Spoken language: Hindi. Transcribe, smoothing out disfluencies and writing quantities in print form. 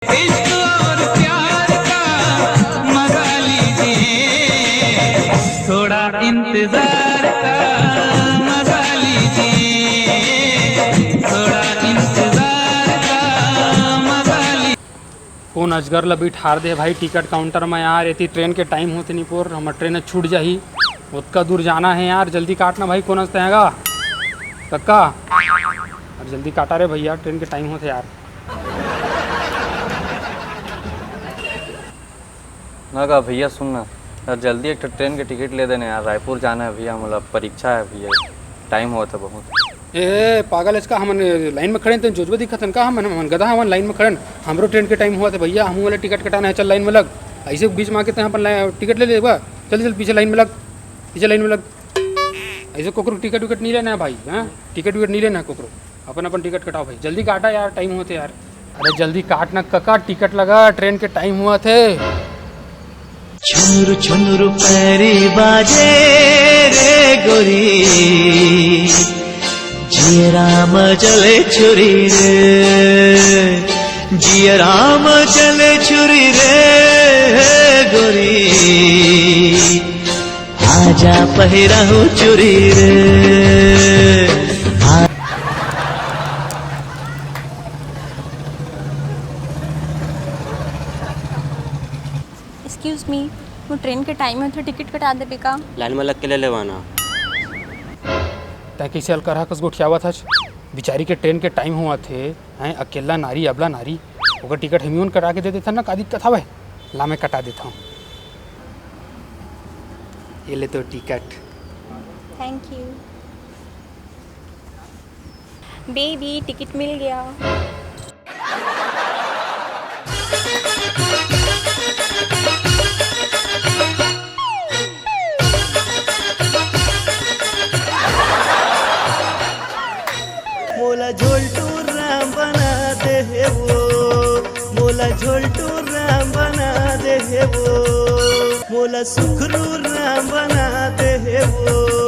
इश्क और प्यार का मजा लीजिए, थोड़ा इंतजार का मजा लीजिए, थोड़ा इंतजार का मजा लीजिए। कौन अजगर लबी ठार दे भाई टिकट काउंटर में यार, इतनी ट्रेन के टाइम होते नहीं पोर, हमारे ट्रेन छूट जाही, उतना दूर जाना है यार, जल्दी काटना भाई, कौन हंसते हैगा कक्का, और जल्दी काटा रे भैया, ट्रेन के टाइम होते यार। ना कहा भैया सुनना यार, जल्दी एक ट्रेन के टिकट ले देने यार, रायपुर जाना है भैया, मतलब परीक्षा है भैया, टाइम हुआ था बहुत। ए पागल इसका, हम लाइन में खड़े थे जोजबे दिखत का, हम गधा हम लाइन में खड़े, हमरो ट्रेन के टाइम हुआ था भैया, हम वाले टिकट कटाना है, चल लाइन में लग, ऐसे बीच में आके तो अपन टिकट ले लेगा, चल चल पीछे लाइन में लग, पीछे लाइन में लग, ऐसे कोकरो टिकट विकट नहीं लेना है भाई, हाँ टिकट विकट नहीं लेना है कोकरो, अपन अपन टिकट कटाओ भाई, जल्दी काटा यार, टाइम होते यार, अरे जल्दी काटना कक्का, टिकट लगा, ट्रेन के टाइम हुआ थे। छुनुरु छुनुरु पैरी बाजे रे गोरी, जिया राम चले छुरी रे, जिया राम चले छुरी रे गोरी, आजा पहिराहू चुरी रे। एक्सक्यूज मी, वो ट्रेन के टाइम में तो टिकट कटा दे बेका। लाइन में लग के ले लेवाना। तय कैसे हल करा कस गोठियावा था, बेचारी के ट्रेन के टाइम हुआ थे, हैं अकेला नारी अबला नारी, ओकर टिकट हम कटा के दे देता ना, का दिक्कत हवे, ला मैं कटा देता हूँ, ये ले तो ticket. Thank you baby, ticket मिल गया। मोला झोलटू राम बना दे हे वो, मोला झोलटू राम बना दे हे वो, मोला सुखरू राम बना दे हे वो।